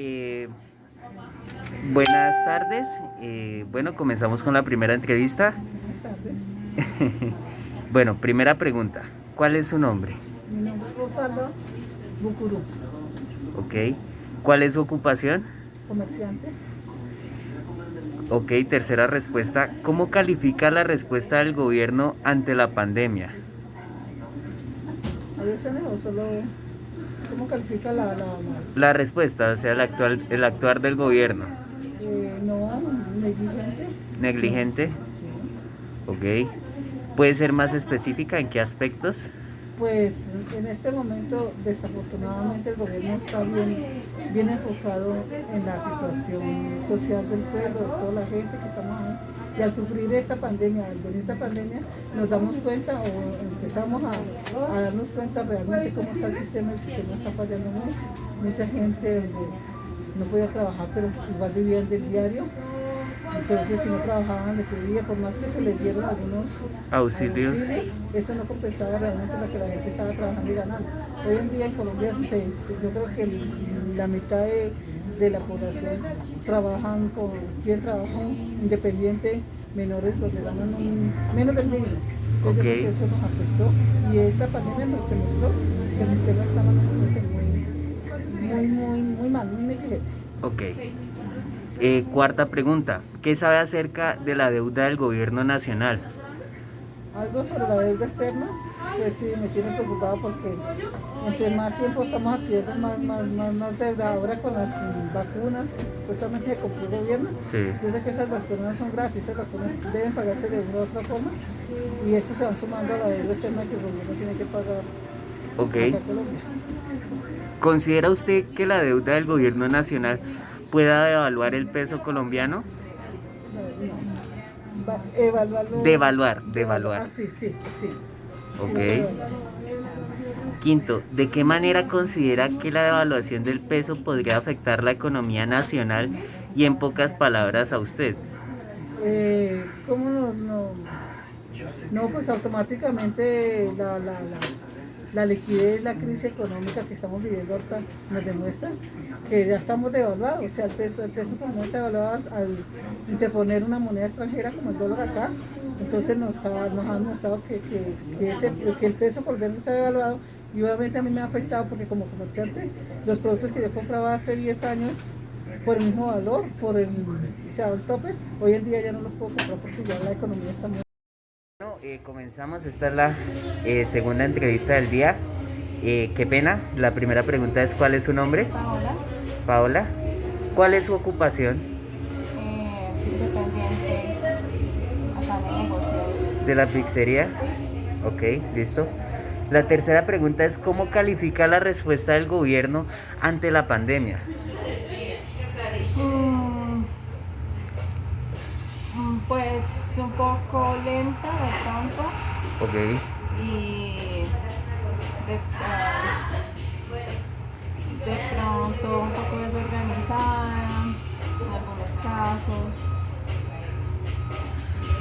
eh, buenas tardes. Bueno, comenzamos con la primera entrevista. Buenas tardes. Bueno, primera pregunta. ¿Cuál es su nombre? Mi nombre es Rosalba Bucurú, Ok. ¿Cuál es su ocupación? comerciante. Ok, tercera respuesta. ¿Cómo califica la respuesta del gobierno ante la pandemia? ¿Hay examen o solo cómo califica la La respuesta, o sea, el actuar del gobierno. no negligente? ¿Negligente? Sí. Ok. ¿Puede ser más específica en qué aspectos? Pues en este momento, desafortunadamente, el gobierno está bien enfocado en la situación social del pueblo, de toda la gente que estamos ahí. Y al sufrir esta pandemia, al venir esta pandemia, nos damos cuenta o empezamos a darnos cuenta realmente cómo está el sistema está fallando mucho. Mucha gente no podía trabajar, pero igual vivían del diario. Entonces, si no trabajaban de qué día, por más que se les dieron algunos Auxilios. auxilios, esto no compensaba realmente lo que la gente estaba trabajando y ganando. Hoy en día en Colombia, yo creo que la mitad de la población trabajan con quien trabaja independiente, menores, donde ganan menos del mínimo. Entonces, Ok. yo creo que eso nos afectó y esta pandemia nos demostró que el sistema está manejándose muy mal, muy negligente. Ok. Cuarta pregunta. ¿Qué sabe acerca de la deuda del gobierno nacional? Algo sobre la deuda externa, pues sí, me tiene preocupado porque entre más tiempo estamos adquiriendo más deuda. Ahora con las vacunas que supuestamente compró el gobierno, Sí. yo sé que esas vacunas son gratis, esas vacunas deben pagarse de una u otra forma y eso se va sumando a la deuda externa que el gobierno tiene que pagar Ok. acá en Colombia. ¿Considera usted que la deuda del gobierno nacional pueda devaluar el peso colombiano? No. Evaluarlo, Devaluar. ah, sí, sí, sí, sí Ok. lo puedo evaluar. Quinto, ¿de qué manera considera que la devaluación del peso podría afectar la economía nacional y en pocas palabras a usted? ¿Cómo no, pues automáticamente la liquidez, la crisis económica que estamos viviendo ahorita nos demuestra que ya estamos devaluados, o sea, el peso como está devaluado al interponer una moneda extranjera como el dólar acá, entonces nos ha demostrado que el peso colombiano está devaluado y obviamente a mí me ha afectado porque como comerciante los productos que yo compraba hace 10 años por el mismo valor, o sea, el tope, hoy en día ya no los puedo comprar porque ya la economía está muy... Bueno, comenzamos. Esta es la segunda entrevista del día. Qué pena. La primera pregunta es: ¿cuál es su nombre? Paola, Paola. ¿Cuál es su ocupación? dependiente acá de negocio. De la pizzería. Ok, listo. La tercera pregunta es: ¿cómo califica la respuesta del gobierno ante la pandemia? Mm, pues un poco lenta de pronto Ok. y de, ah, de pronto un poco desorganizada en algunos casos,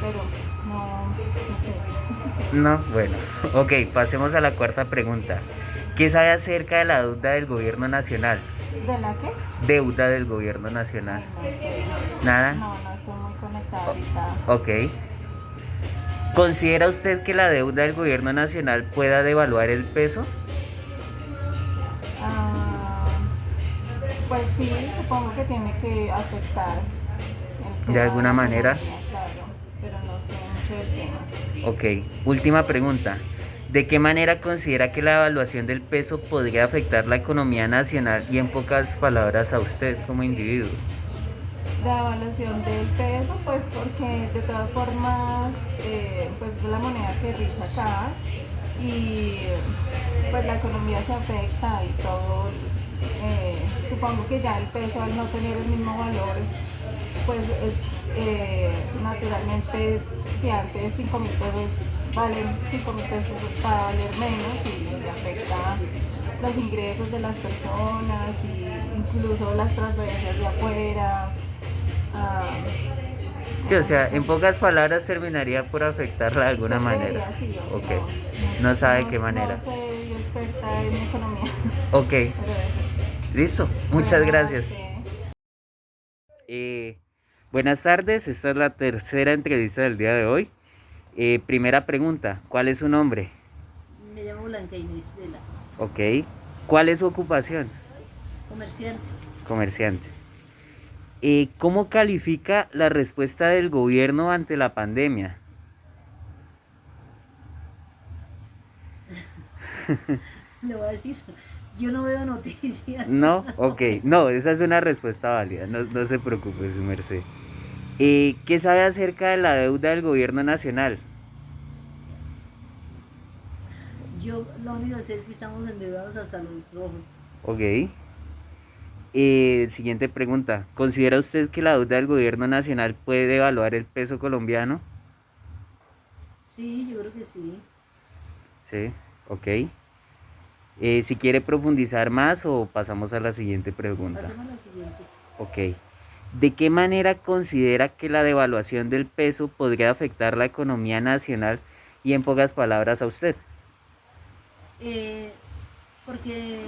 pero no sé. No, bueno. Ok, pasemos a la cuarta pregunta. ¿Qué sabe acerca de la deuda del gobierno nacional? ¿De la qué? Deuda del gobierno nacional. Ay, no sé. Nada. No estoy muy conectada ahorita. Ok. ¿Considera usted que la deuda del gobierno nacional pueda devaluar el peso? Ah, pues sí, supongo que tiene que afectar el De tema de alguna la manera. economía, claro, pero no sé mucho del tema. Ok. Última pregunta. ¿De qué manera considera que la evaluación del peso podría afectar la economía nacional y en pocas palabras a usted como individuo? La evaluación del peso, pues porque de todas formas, pues es la moneda que rige acá y pues la economía se afecta y todo. Supongo que ya el peso al no tener el mismo valor, pues naturalmente si antes 5.000 pesos valen 5.000 pesos va a valer menos y afecta los ingresos de las personas y incluso las transferencias de afuera. Ah, Sí, o sea, en pocas palabras terminaría por afectarla de alguna yo manera. creería sí, Ok. aunque No sabe qué no manera. soy experta en economía, Ok. pero eso. Listo. Bueno, Muchas nada, gracias. Buenas tardes, esta es la tercera entrevista del día de hoy. Primera pregunta, ¿cuál es su nombre? Me llamo Blanca Inés Vela, Ok. ¿Cuál es su ocupación? comerciante. Comerciante. ¿Cómo califica la respuesta del gobierno ante la pandemia? Le voy a decir, yo no veo noticias. No, ok. No, esa es una respuesta válida, no se preocupe, su merced. ¿Qué sabe acerca de la deuda del gobierno nacional? Yo lo único que sé es que estamos endeudados hasta los ojos. Ok. Siguiente pregunta. ¿Considera usted que la deuda del gobierno nacional puede devaluar el peso colombiano? Sí, yo creo que sí. Sí, ok. Si quiere profundizar más o pasamos a la siguiente pregunta. Hacemos la siguiente. Ok. ¿De qué manera considera que la devaluación del peso podría afectar la economía nacional y en pocas palabras a usted? Porque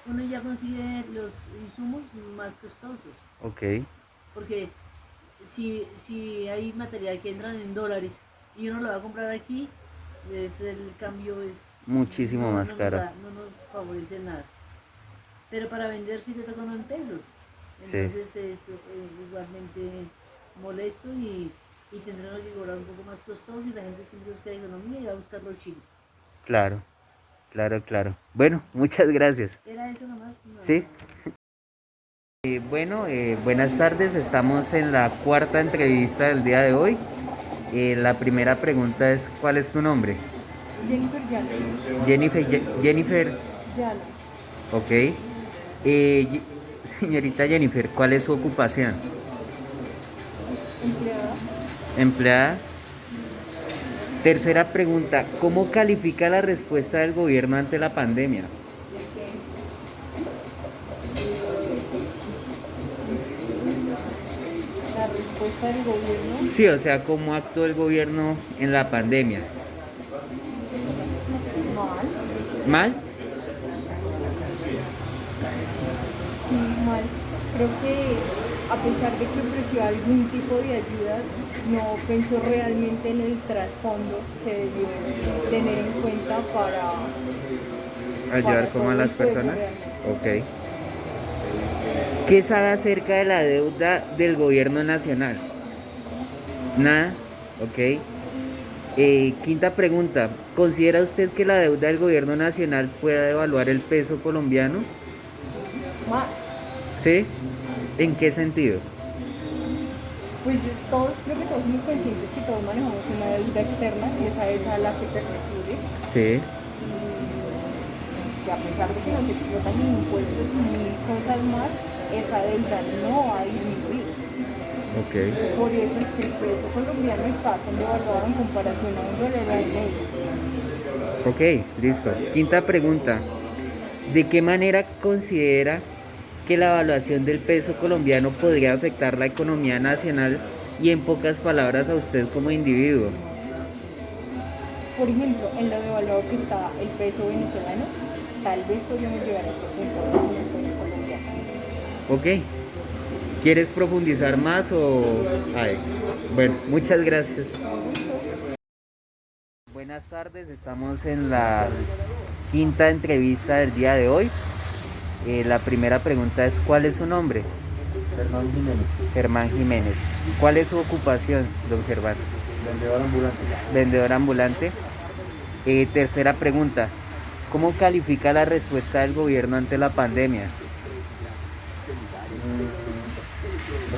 uno ya consigue los insumos más costosos. Ok, Porque si hay material que entran en dólares y uno lo va a comprar aquí, el cambio es muchísimo más caro. no nos favorece nada. Pero para vender sí te toca uno en pesos. Sí. Entonces es igualmente molesto y tendremos que cobrar un poco más costoso y la gente siempre busca economía y va a buscar los chinos. Claro, claro. Bueno, muchas gracias. ¿Era eso nomás? No. Sí. Buenas tardes, estamos en la cuarta entrevista del día de hoy. La primera pregunta es, ¿cuál es tu nombre? Jennifer Yala. Jennifer, Yala. ok. Señorita Jennifer, ¿cuál es su ocupación? Empleada. Empleada. Tercera pregunta, ¿cómo califica la respuesta del gobierno ante la pandemia? La respuesta del gobierno. Sí, o sea, ¿cómo actuó el gobierno en la pandemia? Mal. ¿Mal? Sí, mal. Creo que a pesar de que ofreció algún tipo de ayudas, no pensó realmente en el trasfondo que debió tener en cuenta para ¿Ayudar como a todo las el pueblo personas? realmente. Ok. ¿Qué sabe acerca de la deuda del gobierno nacional? Nada, ok. Quinta pregunta, ¿considera usted que la deuda del gobierno nacional pueda devaluar el peso colombiano? Más. ¿Sí? ¿En qué sentido? Pues creo que todos somos conscientes que todos manejamos una deuda externa, si esa es a la que te refieres. Sí, Y a pesar de que nos explotan en impuestos y mil cosas más, esa deuda no ha disminuido. ok. Por eso es que el peso colombiano está tan devaluado en comparación a un dólar al mes. Ok, listo. Quinta pregunta, ¿de qué manera considera que la evaluación del peso colombiano podría afectar la economía nacional y en pocas palabras a usted como individuo? Por ejemplo, en lo devaluado que está el peso venezolano, tal vez podríamos llegar a este punto con el peso colombiano. Ok. ¿Quieres profundizar más o...? Ay, bueno, muchas gracias. Buenas tardes, estamos en la quinta entrevista del día de hoy. La primera pregunta es, ¿cuál es su nombre? Germán Jiménez, Germán Jiménez. ¿Cuál es su ocupación, don Germán? vendedor ambulante. Vendedor ambulante. Tercera pregunta, ¿cómo califica la respuesta del gobierno ante la pandemia?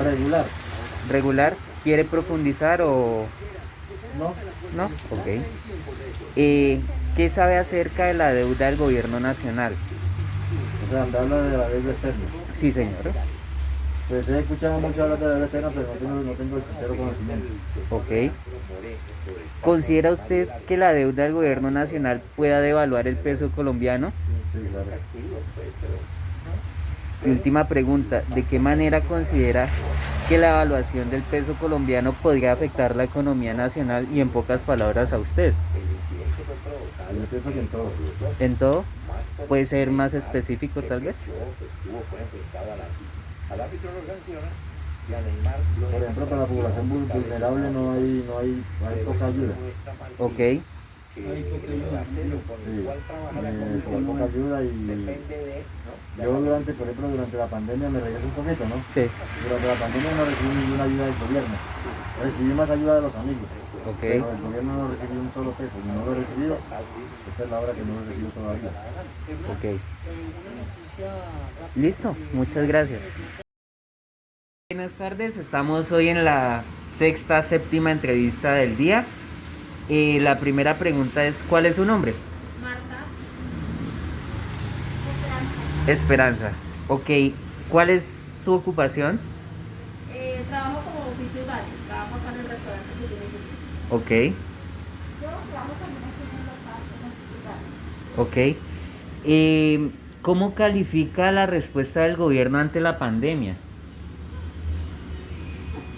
Regular. ¿Regular? ¿Quiere profundizar o...? ¿No? ¿No? Ok. ¿Qué sabe acerca de la deuda del gobierno nacional? O sea, me habla de la deuda externa. Sí, señor. Pues he escuchado mucho hablar de la deuda externa, pero no tengo el sincero conocimiento. Ok. ¿Considera usted que la deuda del gobierno nacional pueda devaluar el peso colombiano? Sí, claro. Y última pregunta, ¿de qué manera considera que la evaluación del peso colombiano podría afectar la economía nacional y en pocas palabras a usted? Yo pienso que en todo. ¿En todo? ¿Puede ser más específico tal vez? Por ejemplo, para la población vulnerable hay poca ayuda. Ok, Sí, por poca ayuda y yo por ejemplo, durante la pandemia me regreso un poquito, ¿no? sí, Durante la pandemia no recibí ninguna ayuda del gobierno. Recibí más ayuda de los amigos. ok. Pero del gobierno no recibí un solo peso. Y no lo he recibido. Esta es la hora que no lo he recibido todavía. Ok. Listo, muchas gracias. Buenas tardes, estamos hoy en la séptima entrevista del día. La primera pregunta es, ¿cuál es su nombre? Marta, Esperanza. Ok, ¿cuál es su ocupación? trabajo como oficio varios, trabajo acá en el restaurante que tiene que Ok, yo trabajo también aquí en el local, como oficio varios. ok. ¿Cómo califica la respuesta del gobierno ante la pandemia?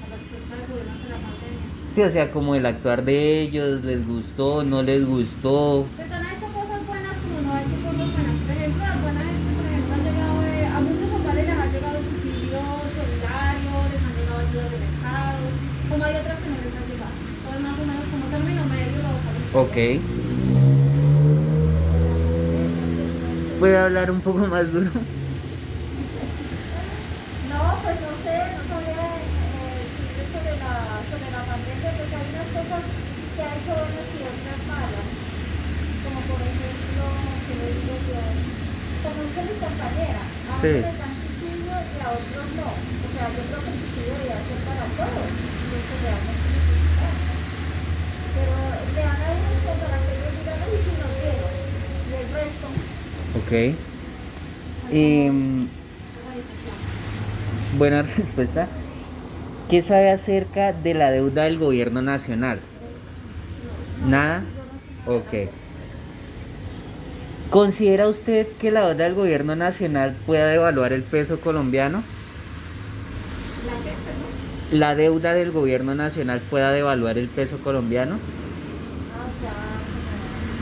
La respuesta del gobierno ante la pandemia. Sí, o sea, como el actuar de ellos, ¿les gustó, no les gustó? Pues han hecho cosas buenas como no han hecho cosas buenas. Por ejemplo, las buenas es que, por ejemplo, han llegado, a muchos hogares les ha llegado subsidio solidario, les han llegado ayudas de mercado, como hay otras que no les han llegado. Entonces, más o menos como término medio lo salen. Ok. ¿Puede hablar un poco más duro? No, pues no sé, no sabría decirle sobre la pandemia, pues hay unas cosas que ha hecho buenas y otras malas. Como por ejemplo, que le digo yo, como dice mi compañera, a Sí. unos les dan subsidio y a otros no. O sea, yo creo que el subsidio debería ser para todos, y eso realmente necesitan. Pero le dan a unos como para que ellos digan, uy, si no quiero. Y el resto, Ok. hay Em, como decisión. buena respuesta. ¿Qué sabe acerca de la deuda del gobierno nacional? ¿Nada? Ok. ¿Considera usted que la deuda del gobierno nacional pueda devaluar el peso colombiano? La que, perdón. ¿La deuda del gobierno nacional pueda devaluar el peso colombiano? Ah, ya,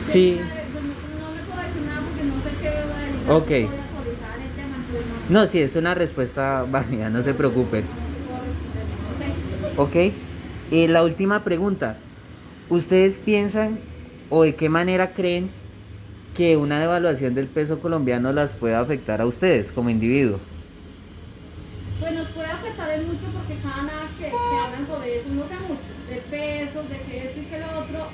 como... Sí. Pues no le puedo decir nada porque no sé qué debo de decir. Ok. No estoy actualizada en el tema, entonces no, No, sí, es una respuesta válida, no se preocupen. no puedo responder, no sé. Ok. La última pregunta. ¿Ustedes piensan o de qué manera creen que una devaluación del peso colombiano las pueda afectar a ustedes como individuo? Pues nos puede afectar en mucho porque cada nada que hablan sobre eso, no sé mucho, de pesos, de que esto y que lo otro,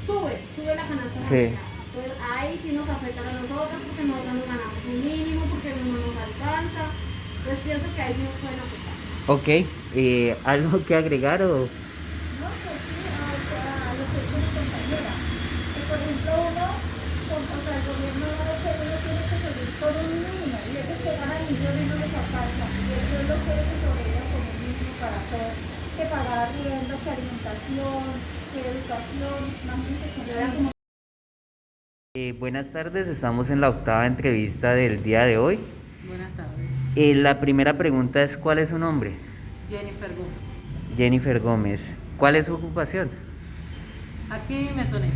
sube la canasta Sí. familiar. Pues ahí sí nos afecta a nosotros porque nosotros nos ganamos un mínimo, porque no nos alcanza. Entonces pienso que ahí sí nos pueden afectar. Ok. ¿Algo que agregar o...? No, pues sí, a lo que dice mi compañera. Que por ejemplo o sea, el gobierno no ve que uno tiene que seguir por un mínimo y ellos que ganan millones no les alcanza. Y ellos lo quieren que sobreviva con un mínimo para todos. Que pagar arriendo, que alimentación, que educación, imagínense que no era como... Buenas tardes, estamos en la octava entrevista del día de hoy. Buenas tardes. La primera pregunta es, ¿cuál es su nombre? Jennifer Gómez. Jennifer Gómez. ¿Cuál es su ocupación? Aquí Mesonera.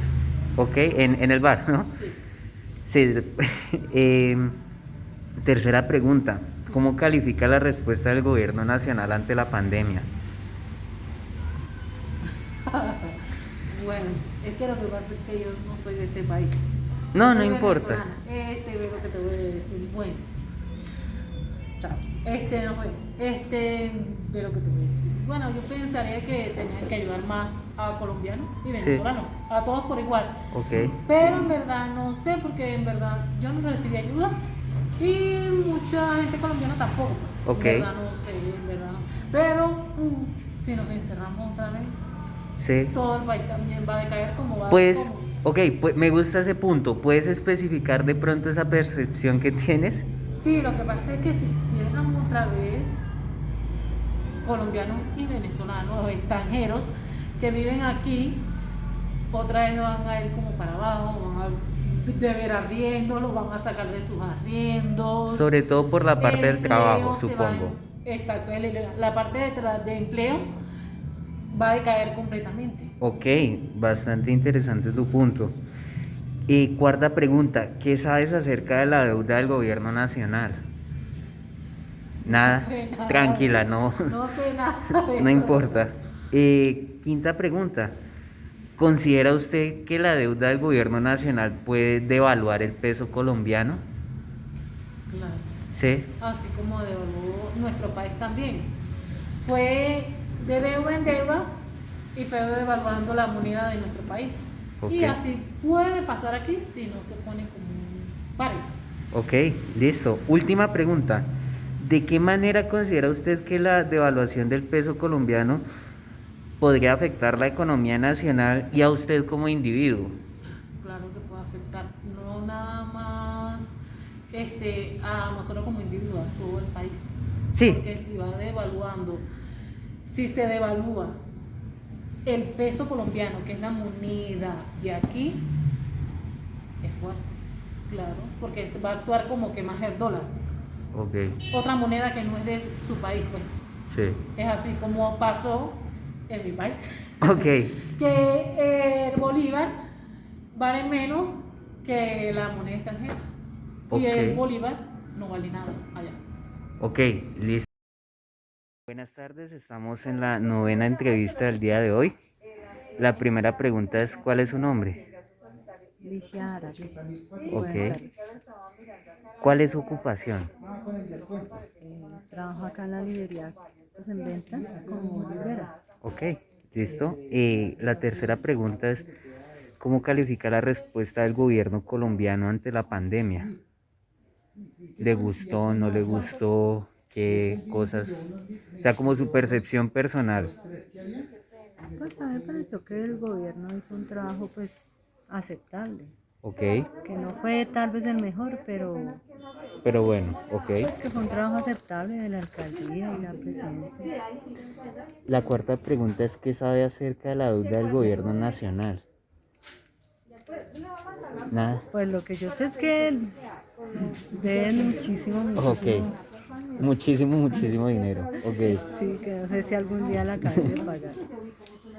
Ok, en el bar, ¿no? Sí. Sí. Tercera pregunta. ¿Cómo califica la respuesta del gobierno nacional ante la pandemia? Bueno, es que lo que pasa es que yo no soy de este país. No, Yo no soy importa. venezolana. Ve lo que te voy a decir. Bueno, chao. No fue. Ve lo que te voy a decir. Bueno, yo pensaría que tenían que ayudar más a colombianos y venezolanos, a todos por igual. Ok. Pero en verdad no sé, porque en verdad yo no recibí ayuda y mucha gente colombiana tampoco. Ok. En verdad no sé, en verdad no sé. Pero si nos encerramos otra vez, Sí. todo el país también va a decaer como va. Pues, como- ok, pues me gusta ese punto. ¿Puedes especificar de pronto esa percepción que tienes? Sí, lo que pasa es que si cierran otra vez, colombianos y venezolanos, extranjeros que viven aquí, otra vez van a ir como para abajo, van a deber arriendo, los van a sacar de sus arriendos. Sobre todo por la parte El del trabajo, empleo se supongo. Exacto, la parte de empleo va a decaer completamente. Ok, bastante interesante tu punto. Y cuarta pregunta, ¿qué sabes acerca de la deuda del gobierno nacional? Nada, No sé nada. tranquila, no, No sé nada de no eso. importa. Quinta pregunta. ¿Considera usted que la deuda del gobierno nacional puede devaluar el peso colombiano? Claro. Sí. Así como devaluó nuestro país también. Fue de deuda en deuda y fue devaluando la moneda de nuestro país. Ok. Y así puede pasar aquí si no se pone como un pare. Ok, listo. Última pregunta. ¿De qué manera considera usted que la devaluación del peso colombiano podría afectar la economía nacional y a usted como individuo? Claro que puede afectar, no nada más a nosotros como individuos, a todo el país. Sí. Porque si va devaluando, si se devalúa el peso colombiano, que es la moneda de aquí, es fuerte, claro, porque se va a actuar como que más el dólar. Ok, Otra moneda que no es de su país, pues. sí. Es así como pasó en mi país. Ok, Que el bolívar vale menos que la moneda extranjera. Y el ok, bolívar no vale nada allá. ok, listo. Buenas tardes, estamos en la novena entrevista del día de hoy. La primera pregunta es, ¿cuál es su nombre? Ligia Araque. Ok. Buenas tardes. ¿Cuál es su ocupación? Trabajo acá en la librería, pues en ventas como librera. Ok, listo. La tercera pregunta es, ¿cómo califica la respuesta del gobierno colombiano ante la pandemia? ¿Le gustó, no le gustó? ¿Qué cosas? O sea, como su percepción personal. Pues a mí me pareció que el gobierno hizo un trabajo pues aceptable, Ok, que no fue tal vez el mejor, pero pero bueno, ok. pues que fue un trabajo aceptable de la alcaldía y la presidencia. La cuarta pregunta es, ¿qué sabe acerca de la deuda del gobierno nacional? Nada. Pues lo que yo sé es que deben muchísimo, Ok, muchísimo. muchísimo, muchísimo dinero. Ok. Sí, que no sé si algún día la acaben de pagar.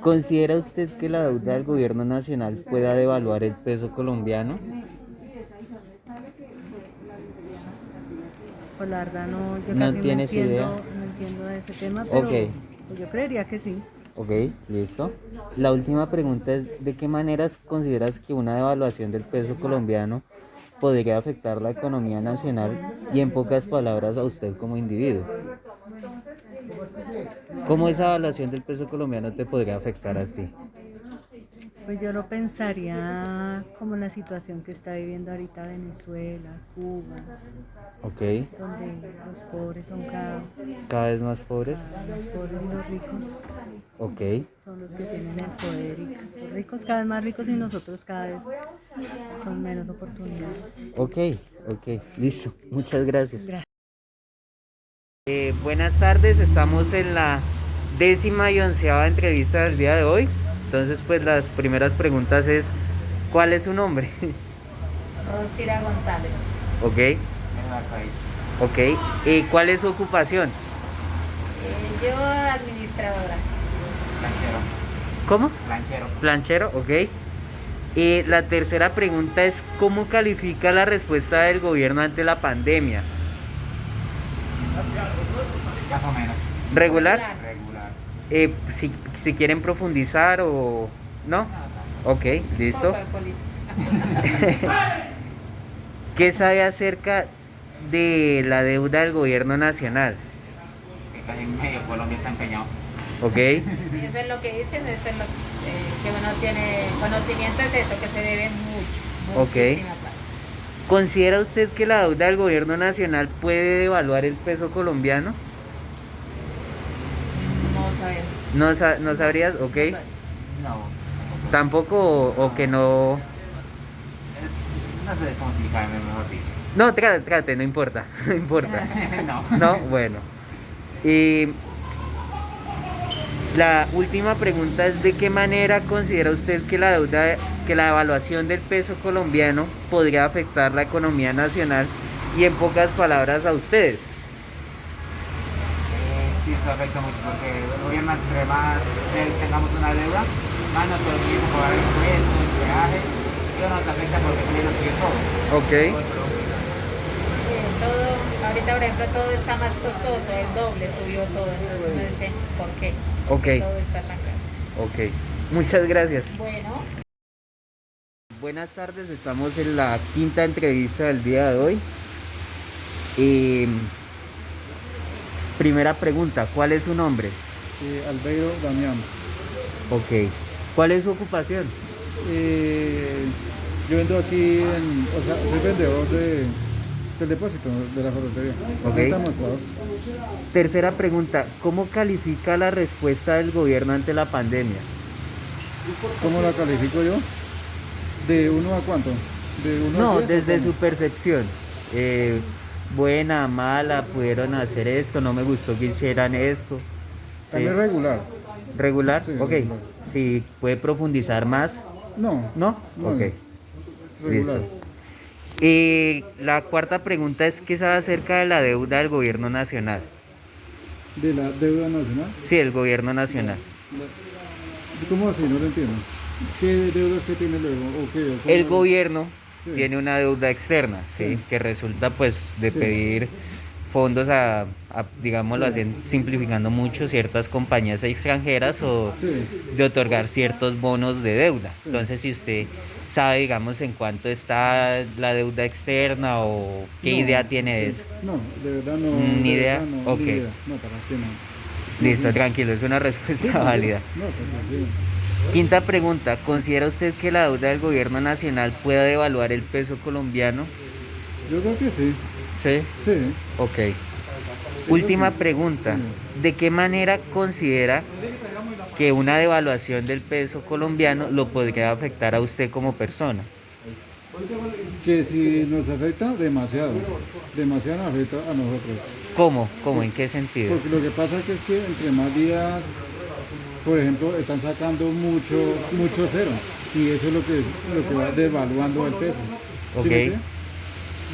¿Considera usted que la deuda del gobierno nacional pueda devaluar el peso colombiano? Pues la verdad no, yo ¿No casi no tienes entiendo, idea? no entiendo de ese tema, pero Ok, pues yo creería que sí. ok, listo. La última pregunta es, ¿de qué maneras consideras que una devaluación del peso colombiano podría afectar la economía nacional y en pocas palabras a usted como individuo? ¿Cómo esa devaluación del peso colombiano te podría afectar a ti? Pues yo lo pensaría como la situación que está viviendo ahorita Venezuela, Cuba, Ok, donde los pobres son cada vez más pobres. cada vez más pobres y los ricos Ok, son los que tienen el poder y los ricos cada vez más ricos y nosotros cada vez con menos oportunidades. ok, ok, listo. Muchas gracias. Gracias. Buenas tardes, estamos en la 10ª y 11ª entrevista del día de hoy. Entonces, pues las primeras preguntas es, ¿cuál es su nombre? Rosira González. Ok, Edward Saiz. ok. ¿Cuál es su ocupación? Yo administradora. Planchero. ¿Cómo? Planchero. Planchero, ok. La tercera pregunta es, ¿cómo califica la respuesta del gobierno ante la pandemia? Más o menos. ¿Regular? Regular. Si quieren profundizar o... ¿No? Ok, listo. Poco de política. ¿Qué sabe acerca de la deuda del gobierno nacional? Que casi en medio Colombia está empeñado. Ok, Eso es lo que dicen, eso es lo que uno tiene conocimiento, es eso, que se debe mucho. Ok. Muchísima plata. ¿considera usted que la deuda del gobierno nacional puede devaluar el peso colombiano? No sabes. ¿No sabrías? Ok. No. ¿Tampoco o que no? No sé cómo explicarme, mejor dicho. No, trate, no importa, no importa. No. No, bueno. Y la última pregunta es, ¿de qué manera considera usted que la devaluación del peso colombiano podría afectar la economía nacional y en pocas palabras a ustedes? Sí, eso afecta mucho porque el gobierno, entre más tengamos una deuda, más nos permite pagar impuestos, peajes, y eso nos afecta porque también nos sigue todo. Ok, Sí, todo ahorita, por ejemplo, todo está más costoso, el doble subió todo, entonces no dicen por qué Ok, todo está tan caro. ok. Muchas gracias. Bueno. Buenas tardes, estamos en la quinta entrevista del día de hoy. Eh, Primera pregunta, ¿cuál es su nombre? Albeiro Damián. Ok. ¿Cuál es su ocupación? Yo vendo aquí, o sea, soy vendedor del depósito de la ferretería. Ok. Venta mostrador. Tercera pregunta, ¿cómo califica la respuesta del gobierno ante la pandemia? ¿Cómo la califico yo? ¿De 1 a cuánto? ¿De 1 No, a 10 o desde cómo? su percepción. Buena, mala, pudieron hacer esto, no me gustó que hicieran esto. A mí Sí. es regular. ¿Regular? Sí, Ok. regular. Si puede profundizar más. No. ¿No? No, Ok. regular. Listo. La cuarta pregunta es, ¿qué sabe acerca de la deuda del gobierno nacional? ¿De la deuda nacional? Sí, el gobierno nacional. ¿Cómo así? No lo entiendo. ¿Qué deudas que tiene luego? ¿O qué? ¿O cómo? El gobierno Sí. tiene una deuda externa, ¿sí? Sí. Que resulta pues de Sí. pedir fondos digámoslo así, simplificando mucho, ciertas compañías extranjeras o Sí. de otorgar ciertos bonos de deuda. Sí. Entonces, si usted sabe, digamos, en cuánto está la deuda externa o qué No. idea tiene de eso. No, de verdad no. Ni de idea. verdad no, Ok. ni idea. No, para qué no. Listo, Sí. tranquilo, es una respuesta válida. No, pues sí. Quinta pregunta, ¿considera usted que la deuda del gobierno nacional pueda devaluar el peso colombiano? Yo creo que sí. Sí. Sí. Ok. Última sí. pregunta. Sí. ¿De qué manera considera que una devaluación del peso colombiano lo podría afectar a usted como persona? Que si nos afecta demasiado. Demasiado nos afecta a nosotros. ¿Cómo? ¿Cómo? ¿En qué sentido? Porque lo que pasa es que entre más días, por ejemplo, están sacando mucho cero. Y eso es lo que va devaluando el peso. ¿Sí Ok. me entiende?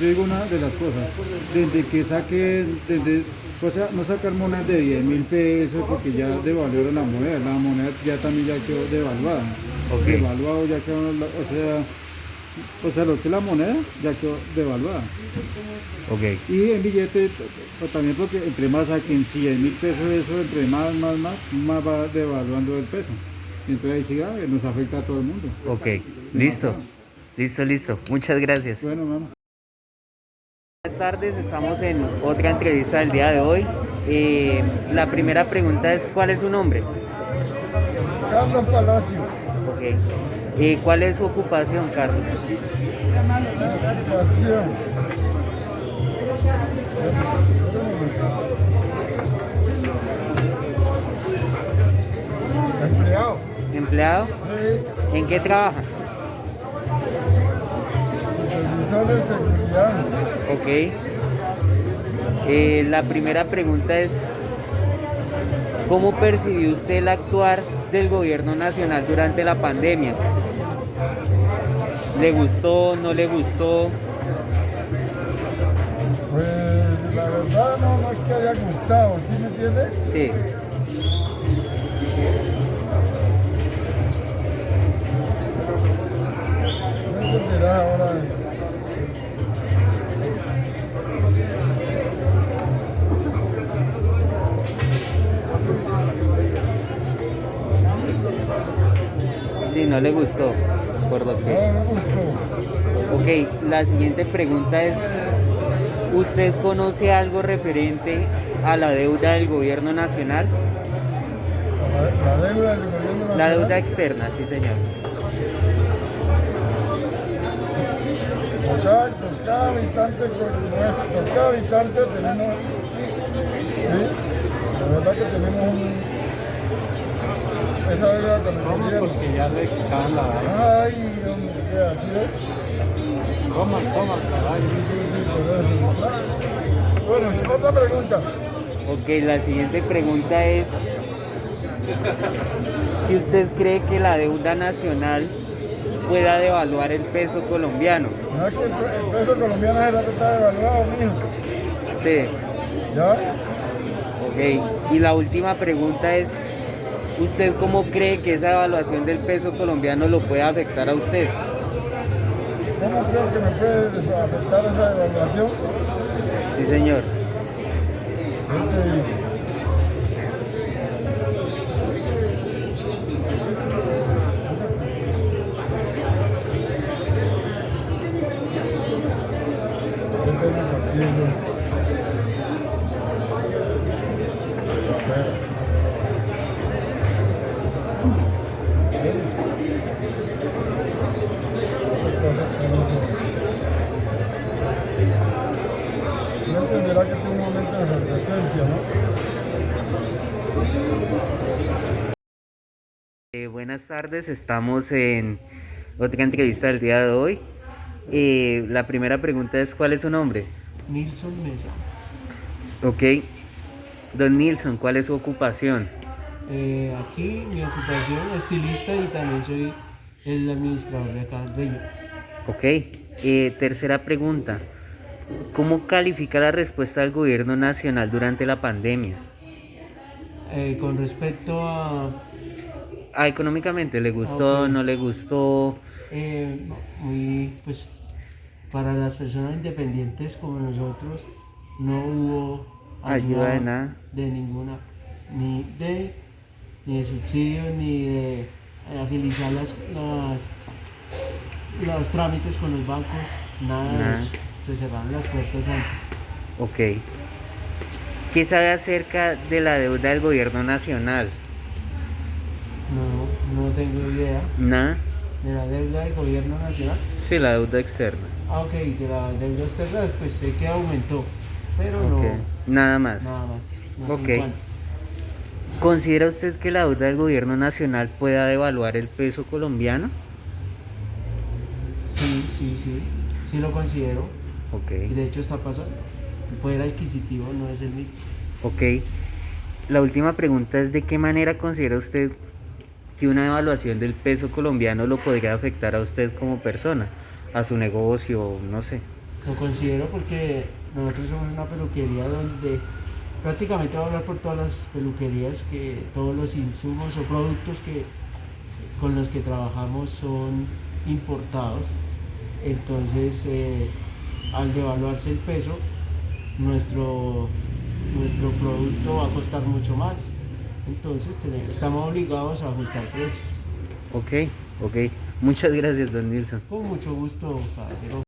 Yo digo una de las cosas, desde que o sea, no sacar monedas de 10.000 pesos porque ya devaluaron la moneda ya también ya quedó devaluada. Ok. Devaluado ya quedó, o sea, lo que es la moneda ya quedó devaluada. Ok. Y en billetes, pues también porque entre más saquen 100.000 pesos eso, entre más va devaluando el peso. Y entonces ahí sí nos afecta a todo el mundo. Ok. Listo. Listo. Muchas gracias. Bueno, mamá. Buenas tardes, estamos en otra entrevista del día de hoy. La primera pregunta es, ¿cuál es su nombre? Carlos Palacio. Ok. ¿Cuál es su ocupación, Carlos? Ocupación. Empleado. ¿Empleado? Sí. ¿En qué trabaja? Supervisor de seguridad. Ok. La primera pregunta es, ¿cómo percibió usted el actuar del gobierno nacional durante la pandemia? ¿Le gustó? ¿No le gustó? Pues la verdad no es que haya gustado, ¿sí me entiende? Sí. No entenderá ahora. Sí, no le gustó, por lo que... No me gustó. Ok, la siguiente pregunta es, ¿usted conoce algo referente a la deuda del gobierno nacional? La deuda del gobierno nacional. La deuda externa, sí señor. Por cada habitante por cada habitante tenemos, sí, la verdad que tenemos esa deuda con el gobierno. Porque ya le quitaban la... Ay, hombre, vea, ¿sí ves? Coma, Sí, por eso. Bueno, sí, otra pregunta. Ok, la siguiente pregunta es, si usted cree que la deuda nacional pueda devaluar el peso colombiano. No es que el peso colombiano está devaluado, mijo. Sí. ¿Ya? Ok, y la última pregunta es, ¿usted cómo cree que esa devaluación del peso colombiano lo puede afectar a usted? ¿Cómo creo que me puede afectar esa devaluación? Sí, señor. Yo te digo. Yo te digo contigo. Espera. No entenderá que tuvo un momento de efervescencia, ¿no? Buenas tardes, estamos en otra entrevista del día de hoy. La primera pregunta es, ¿cuál es su nombre? Nilson Mesa. Ok. Don Nilson, ¿cuál es su ocupación? Aquí mi ocupación es estilista y también soy el administrador de acá, el dueño. Ok. Tercera pregunta. ¿Cómo califica la respuesta del gobierno nacional durante la pandemia? Con respecto a... Económicamente, ¿le gustó, Ok. no le gustó? Muy, pues, para las personas independientes como nosotros, no hubo Ayuda de nada. de ninguna, ni de subsidio, ni de agilizar los trámites con los bancos, nada de Nada. eso. Se cerraron las puertas antes. Ok. ¿Qué sabe acerca de la deuda del gobierno nacional? No tengo idea. Nada. De la deuda del gobierno nacional. Sí, la deuda externa. Ok, de la deuda externa, pues sé que aumentó, pero Ok. Nada más. nada más. No sé Ok. en cuánto. ¿Considera usted que la deuda del gobierno nacional pueda devaluar el peso colombiano? Sí lo considero. Ok. Y de hecho está pasando. El poder adquisitivo no es el mismo. Ok. La última pregunta es, ¿de qué manera considera usted que una devaluación del peso colombiano lo podría afectar a usted como persona, a su negocio, no sé? Lo considero porque nosotros somos una peluquería donde prácticamente voy a hablar por todas las peluquerías, que todos los insumos o productos con los que trabajamos son importados. Entonces, al devaluarse el peso, nuestro producto va a costar mucho más. Entonces, estamos obligados a ajustar precios. Ok. Muchas gracias, don Nilson. Con mucho gusto, caballero.